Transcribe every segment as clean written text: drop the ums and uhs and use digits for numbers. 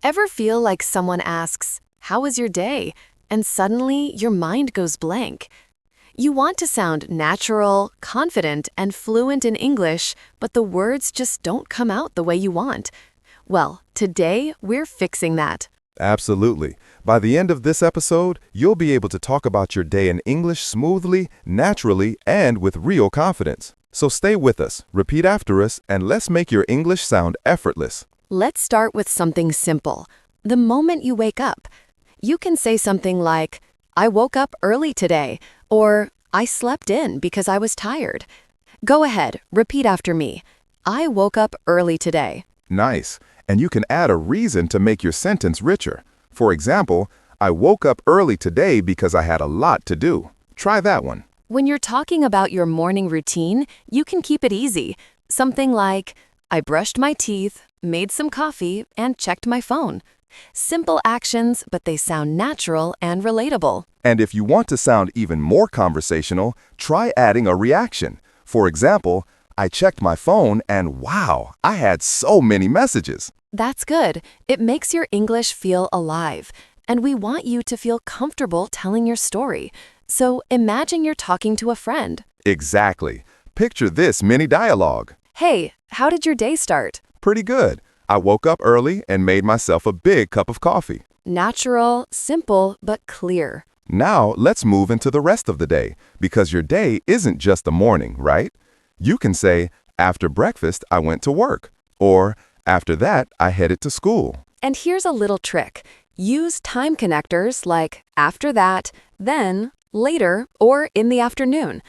Ever feel like someone asks, "How was your day?" and suddenly your mind goes blank? You want to sound natural, confident, and fluent in English, but the words just don't come out the way you want. Well, today we're fixing that. Absolutely. By the end of this episode, you'll be able to talk about your day in English smoothly, naturally, and with real confidence. So stay with us, repeat after us, and let's make your English sound effortless. Let's start with something simple. The moment you wake up. You can say something like, "I woke up early today," or "I slept in because I was tired." Go ahead, repeat after me. I woke up early today. Nice. And you can add a reason to make your sentence richer. For example, I woke up early today because I had a lot to do. Try that one. When you're talking about your morning routine, you can keep it easy. Something like, "I brushed my teeth, made some coffee, and checked my phone." Simple actions, but they sound natural and relatable. And if you want to sound even more conversational, try adding a reaction. For example, I checked my phone and wow, I had so many messages. That's good. It makes your English feel alive. And we want you to feel comfortable telling your story. So imagine you're talking to a friend. Exactly. Picture this mini dialogue. "Hey, how did your day start?" Pretty good. I woke up early and made myself a big cup of coffee. Natural, simple, but clear. Now let's move into the rest of the day, because your day isn't just the morning, right? You can say, after breakfast, I went to work. Or, after that, I headed to school. And here's a little trick. Use time connectors like after that, then, later, or in the afternoon.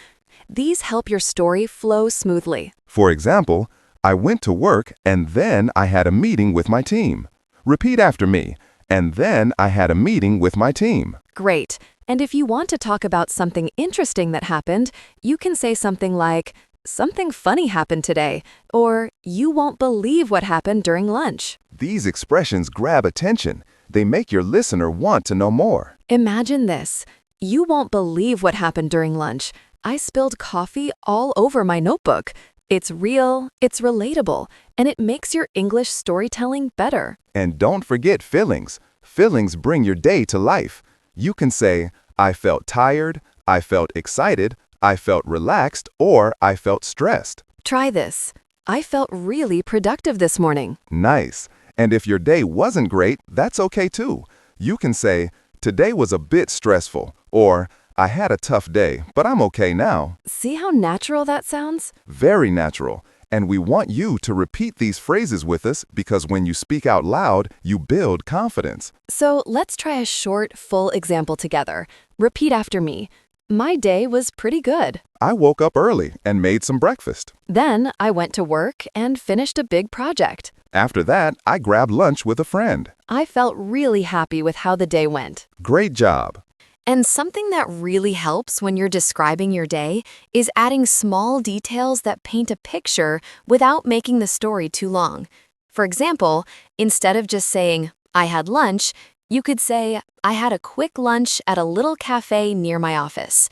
These help your story flow smoothly. For example, I went to work and then I had a meeting with my team. Repeat after me. And then I had a meeting with my team. Great. And if you want to talk about something interesting that happened, you can say something like, "Something funny happened today," or "You won't believe what happened during lunch." These expressions grab attention. They make your listener want to know more. Imagine this. "You won't believe what happened during lunch. I spilled coffee all over my notebook." It's real, it's relatable, and it makes your English storytelling better. And don't forget feelings. Feelings bring your day to life. You can say, I felt tired, I felt excited, I felt relaxed, or I felt stressed. Try this. "I felt really productive this morning." Nice. And if your day wasn't great, that's okay too. You can say, today was a bit stressful, or I had a tough day, but I'm okay now. See how natural that sounds? Very natural. And we want you to repeat these phrases with us because when you speak out loud, you build confidence. So let's try a short, full example together. Repeat after me. My day was pretty good. I woke up early and made some breakfast. Then I went to work and finished a big project. After that, I grabbed lunch with a friend. I felt really happy with how the day went. Great job. And something that really helps when you're describing your day is adding small details that paint a picture without making the story too long. For example, instead of just saying, "I had lunch," you could say, "I had a quick lunch at a little cafe near my office."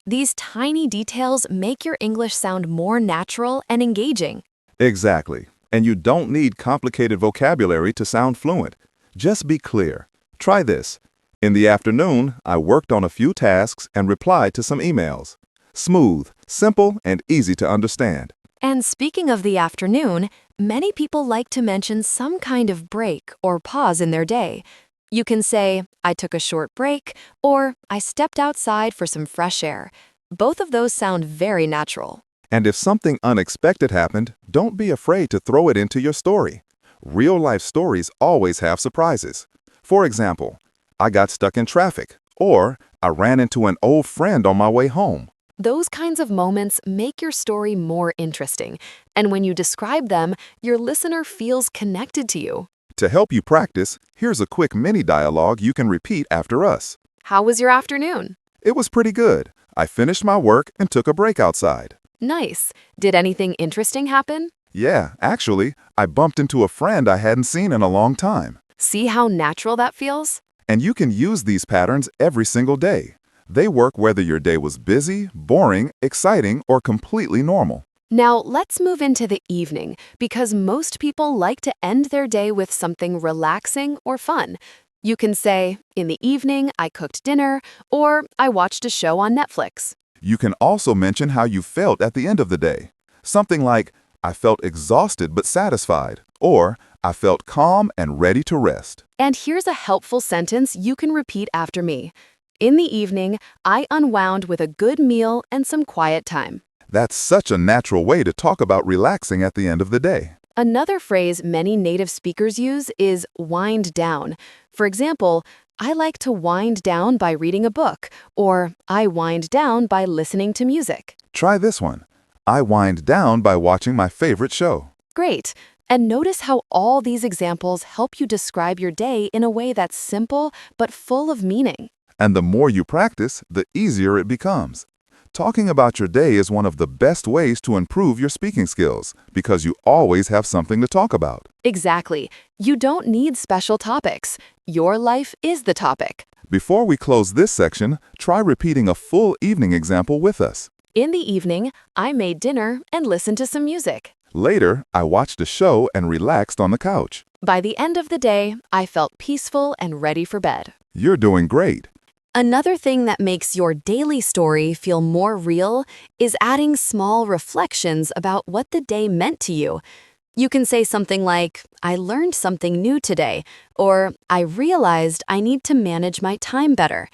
These tiny details make your English sound more natural and engaging. Exactly. And you don't need complicated vocabulary to sound fluent. Just be clear. Try this. In the afternoon, I worked on a few tasks and replied to some emails. Smooth, simple, and easy to understand. And speaking of the afternoon, many people like to mention some kind of break or pause in their day. You can say, "I took a short break," or "I stepped outside for some fresh air." Both of those sound very natural. And if something unexpected happened, don't be afraid to throw it into your story. Real-life stories always have surprises. For example, I got stuck in traffic, or I ran into an old friend on my way home. Those kinds of moments make your story more interesting, and when you describe them, your listener feels connected to you. To help you practice, here's a quick mini dialogue you can repeat after us. How was your afternoon? It was pretty good. I finished my work and took a break outside. Nice. Did anything interesting happen? Yeah, actually, I bumped into a friend I hadn't seen in a long time. See how natural that feels? And you can use these patterns every single day. They work whether your day was busy, boring, exciting, or completely normal. Now, let's move into the evening because most people like to end their day with something relaxing or fun. You can say, in the evening, I cooked dinner, or I watched a show on Netflix. You can also mention how you felt at the end of the day. Something like, I felt exhausted but satisfied, or I felt calm and ready to rest. And here's a helpful sentence you can repeat after me. In the evening, I unwound with a good meal and some quiet time. That's such a natural way to talk about relaxing at the end of the day. Another phrase many native speakers use is wind down. For example, I like to wind down by reading a book, or I wind down by listening to music. Try this one. I wind down by watching my favorite show. Great. And notice how all these examples help you describe your day in a way that's simple but full of meaning. And the more you practice, the easier it becomes. Talking about your day is one of the best ways to improve your speaking skills because you always have something to talk about. Exactly. You don't need special topics. Your life is the topic. Before we close this section, try repeating a full evening example with us. In the evening, I made dinner and listened to some music. Later, I watched a show and relaxed on the couch. By the end of the day, I felt peaceful and ready for bed. You're doing great. Another thing that makes your daily story feel more real is adding small reflections about what the day meant to you. You can say something like, I learned something new today, or I realized I need to manage my time better.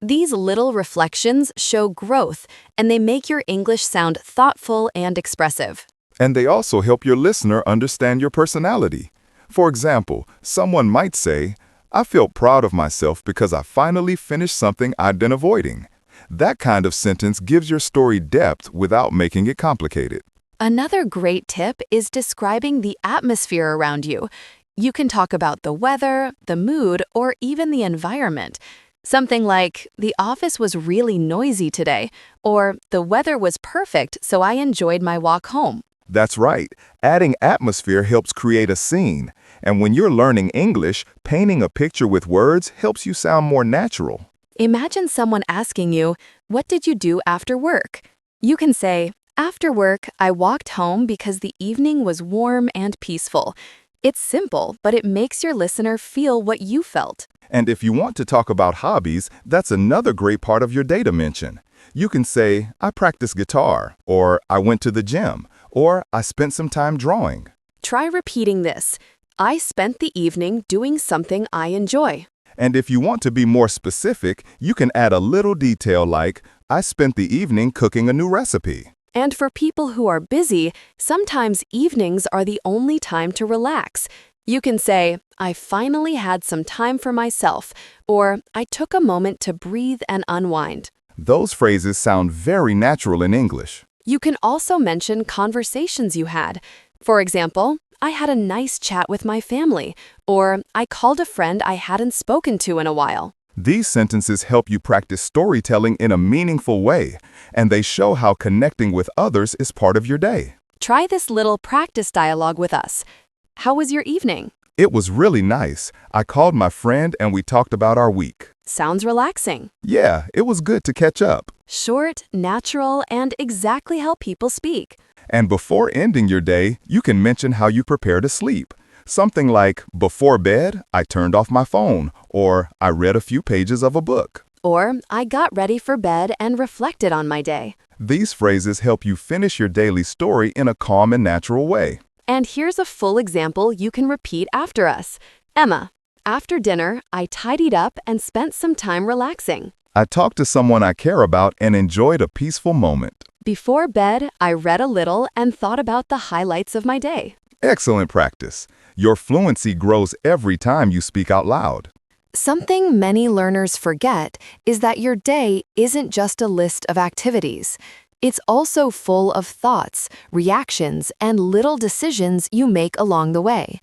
These little reflections show growth, and they make your English sound thoughtful and expressive. And they also help your listener understand your personality. For example, someone might say, I feel proud of myself because I finally finished something I'd been avoiding. That kind of sentence gives your story depth without making it complicated. Another great tip is describing the atmosphere around you. You can talk about the weather, the mood, or even the environment. Something like, the office was really noisy today, or the weather was perfect, so I enjoyed my walk home. That's right. Adding atmosphere helps create a scene. And when you're learning English, painting a picture with words helps you sound more natural. Imagine someone asking you, what did you do after work? You can say, after work, I walked home because the evening was warm and peaceful. It's simple, but it makes your listener feel what you felt. And if you want to talk about hobbies, that's another great part of your day to mention. You can say, I practice guitar, or I went to the gym, or I spent some time drawing. Try repeating this. I spent the evening doing something I enjoy. And if you want to be more specific, you can add a little detail like, I spent the evening cooking a new recipe. And for people who are busy, sometimes evenings are the only time to relax. You can say, I finally had some time for myself, or I took a moment to breathe and unwind. Those phrases sound very natural in English. You can also mention conversations you had. For example, I had a nice chat with my family, or I called a friend I hadn't spoken to in a while. These sentences help you practice storytelling in a meaningful way, and they show how connecting with others is part of your day. Try this little practice dialogue with us. How was your evening? It was really nice. I called my friend and we talked about our week. Sounds relaxing. Yeah, it was good to catch up. Short, natural, and exactly how people speak. And before ending your day, you can mention how you prepare to sleep. Something like, before bed, I turned off my phone, or I read a few pages of a book. Or, I got ready for bed and reflected on my day. These phrases help you finish your daily story in a calm and natural way. And here's a full example you can repeat after us. Emma, after dinner, I tidied up and spent some time relaxing. I talked to someone I care about and enjoyed a peaceful moment. Before bed, I read a little and thought about the highlights of my day. Excellent practice. Your fluency grows every time you speak out loud. Something many learners forget is that your day isn't just a list of activities. It's also full of thoughts, reactions, and little decisions you make along the way.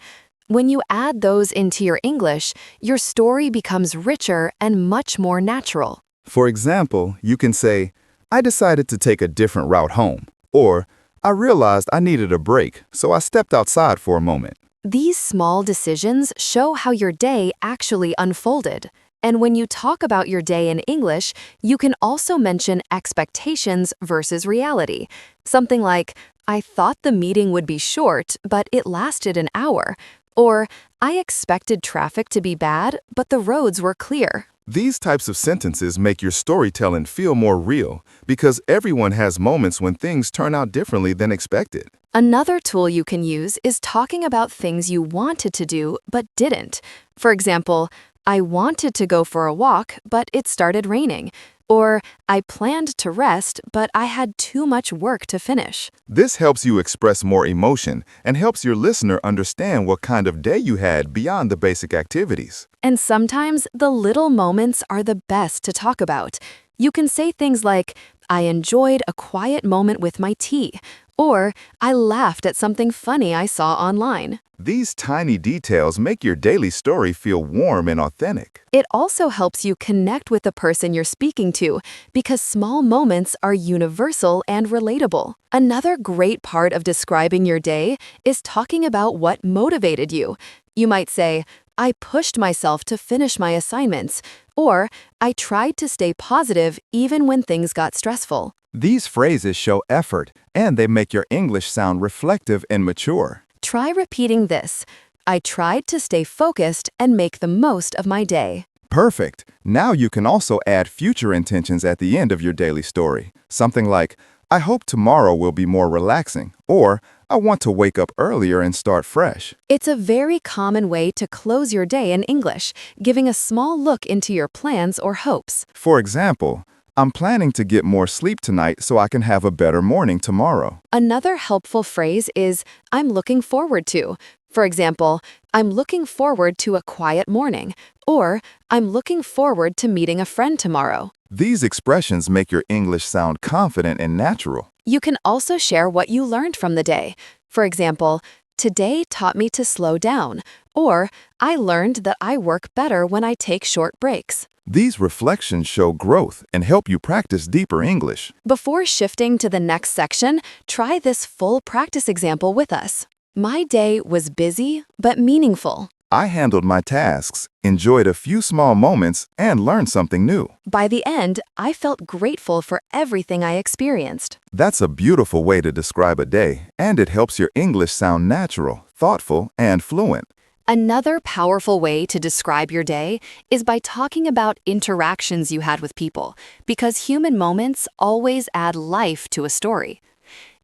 When you add those into your English, your story becomes richer and much more natural. For example, you can say, I decided to take a different route home, or I realized I needed a break, so I stepped outside for a moment. These small decisions show how your day actually unfolded. And when you talk about your day in English, you can also mention expectations versus reality. Something like, I thought the meeting would be short, but it lasted an hour. Or, I expected traffic to be bad, but the roads were clear. These types of sentences make your storytelling feel more real because everyone has moments when things turn out differently than expected. Another tool you can use is talking about things you wanted to do but didn't. For example, I wanted to go for a walk, but it started raining. Or, I planned to rest, but I had too much work to finish. This helps you express more emotion and helps your listener understand what kind of day you had beyond the basic activities. And sometimes the little moments are the best to talk about. You can say things like, I enjoyed a quiet moment with my tea, or I laughed at something funny I saw online. These tiny details make your daily story feel warm and authentic. It also helps you connect with the person you're speaking to because small moments are universal and relatable. Another great part of describing your day is talking about what motivated you. You might say, I pushed myself to finish my assignments, or I tried to stay positive even when things got stressful. These phrases show effort and they make your English sound reflective and mature. Try repeating this. I tried to stay focused and make the most of my day. Perfect. Now you can also add future intentions at the end of your daily story. Something like, I hope tomorrow will be more relaxing, or I want to wake up earlier and start fresh. It's a very common way to close your day in English, giving a small look into your plans or hopes. For example, I'm planning to get more sleep tonight so I can have a better morning tomorrow. Another helpful phrase is, I'm looking forward to. For example, I'm looking forward to a quiet morning, or I'm looking forward to meeting a friend tomorrow. These expressions make your English sound confident and natural. You can also share what you learned from the day. For example, today taught me to slow down, or I learned that I work better when I take short breaks. These reflections show growth and help you practice deeper English. Before shifting to the next section, try this full practice example with us. My day was busy but meaningful. I handled my tasks, enjoyed a few small moments, and learned something new. By the end, I felt grateful for everything I experienced. That's a beautiful way to describe a day, and it helps your English sound natural, thoughtful, and fluent. Another powerful way to describe your day is by talking about interactions you had with people, because human moments always add life to a story.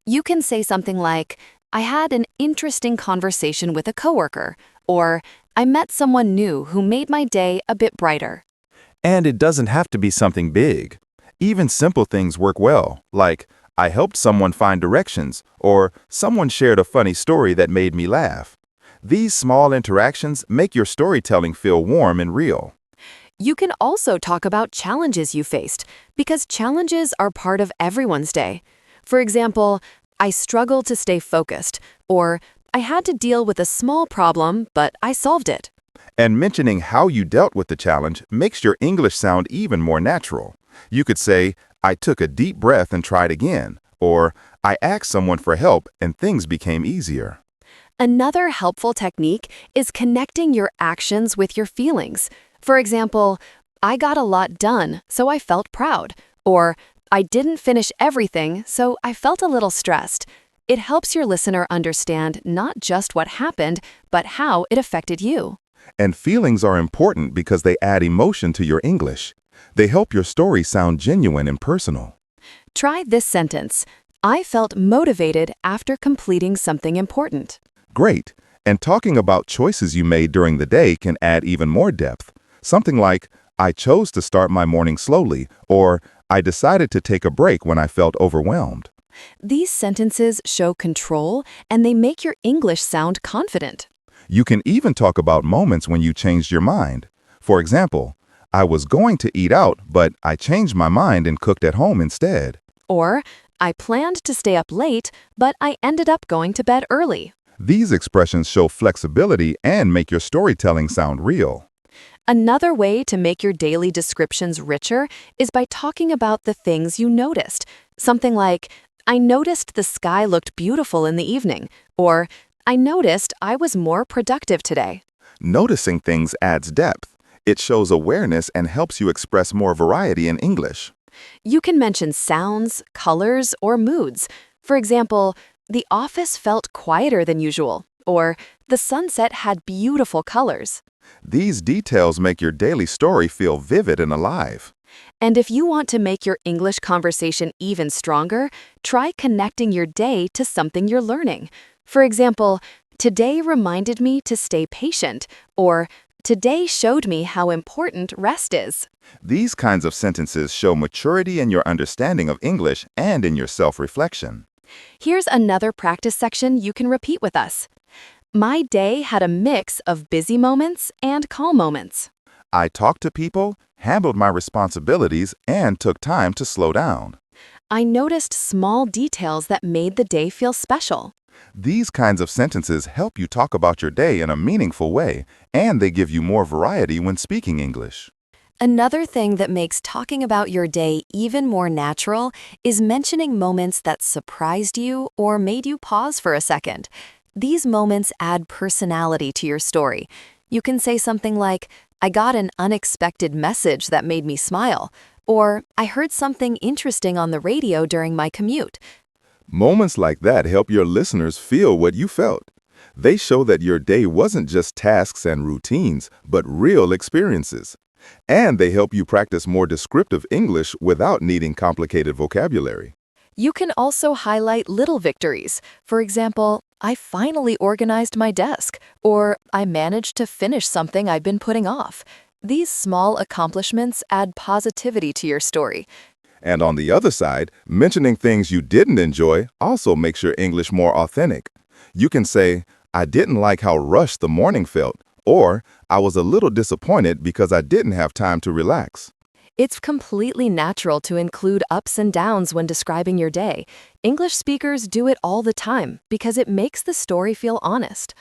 You can say something like, I had an interesting conversation with a coworker, or I met someone new who made my day a bit brighter. And it doesn't have to be something big. Even simple things work well, like, I helped someone find directions, or someone shared a funny story that made me laugh. These small interactions make your storytelling feel warm and real. You can also talk about challenges you faced, because challenges are part of everyone's day. For example, I struggled to stay focused, or I had to deal with a small problem, but I solved it. And mentioning how you dealt with the challenge makes your English sound even more natural. You could say, I took a deep breath and tried again, or I asked someone for help and things became easier. Another helpful technique is connecting your actions with your feelings. For example, I got a lot done, so I felt proud. Or, I didn't finish everything, so I felt a little stressed. It helps your listener understand not just what happened, but how it affected you. And feelings are important because they add emotion to your English. They help your story sound genuine and personal. Try this sentence. I felt motivated after completing something important. Great. And talking about choices you made during the day can add even more depth. Something like, I chose to start my morning slowly, or I decided to take a break when I felt overwhelmed. These sentences show control and they make your English sound confident. You can even talk about moments when you changed your mind. For example, I was going to eat out, but I changed my mind and cooked at home instead. Or, I planned to stay up late, but I ended up going to bed early. These expressions show flexibility and make your storytelling sound real. Another way to make your daily descriptions richer is by talking about the things you noticed. Something like, I noticed the sky looked beautiful in the evening, or I noticed I was more productive today. Noticing things adds depth. It shows awareness and helps you express more variety in English. You can mention sounds, colors, or moods. For example, the office felt quieter than usual, or the sunset had beautiful colors. These details make your daily story feel vivid and alive. And if you want to make your English conversation even stronger, try connecting your day to something you're learning. For example, today reminded me to stay patient, or today showed me how important rest is. These kinds of sentences show maturity in your understanding of English and in your self-reflection. Here's another practice section you can repeat with us. My day had a mix of busy moments and calm moments. I talked to people, handled my responsibilities, and took time to slow down. I noticed small details that made the day feel special. These kinds of sentences help you talk about your day in a meaningful way, and they give you more variety when speaking English. Another thing that makes talking about your day even more natural is mentioning moments that surprised you or made you pause for a second. These moments add personality to your story. You can say something like, I got an unexpected message that made me smile, or I heard something interesting on the radio during my commute. Moments like that help your listeners feel what you felt. They show that your day wasn't just tasks and routines, but real experiences. And they help you practice more descriptive English without needing complicated vocabulary. You can also highlight little victories. For example, I finally organized my desk, or I managed to finish something I've been putting off. These small accomplishments add positivity to your story. And on the other side, mentioning things you didn't enjoy also makes your English more authentic. You can say, I didn't like how rushed the morning felt, or I was a little disappointed because I didn't have time to relax. It's completely natural to include ups and downs when describing your day. English speakers do it all the time because it makes the story feel honest.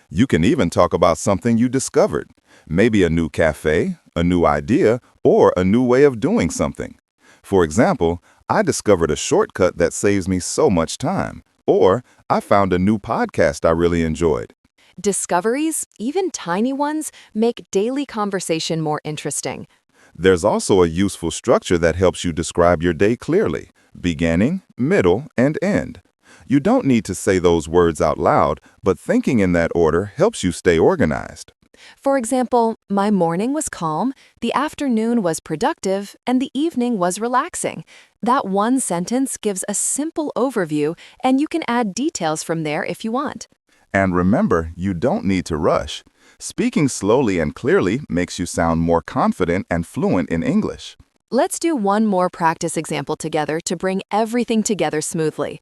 You can even talk about something you discovered, maybe a new cafe, a new idea, or a new way of doing something. For example, I discovered a shortcut that saves me so much time, or I found a new podcast I really enjoyed. Discoveries, even tiny ones, make daily conversation more interesting. There's also a useful structure that helps you describe your day clearly, beginning, middle, and end. You don't need to say those words out loud, but thinking in that order helps you stay organized. For example, my morning was calm, the afternoon was productive, and the evening was relaxing. That one sentence gives a simple overview, and you can add details from there if you want. And remember, you don't need to rush. Speaking slowly and clearly makes you sound more confident and fluent in English. Let's do one more practice example together to bring everything together smoothly.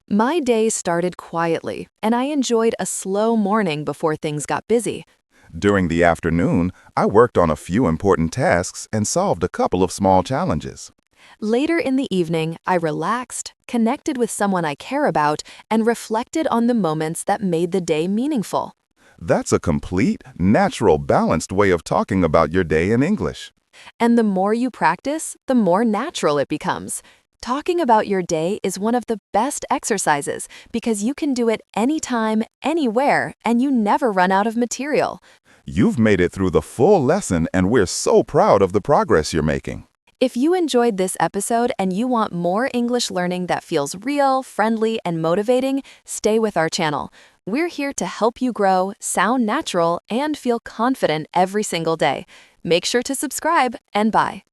My day started quietly, and I enjoyed a slow morning before things got busy. During the afternoon, I worked on a few important tasks and solved a couple of small challenges. Later in the evening, I relaxed, connected with someone I care about, and reflected on the moments that made the day meaningful. That's a complete, natural, balanced way of talking about your day in English. And the more you practice, the more natural it becomes. Talking about your day is one of the best exercises because you can do it anytime, anywhere, and you never run out of material. You've made it through the full lesson, and we're so proud of the progress you're making. If you enjoyed this episode and you want more English learning that feels real, friendly, and motivating, stay with our channel. We're here to help you grow, sound natural, and feel confident every single day. Make sure to subscribe, and bye.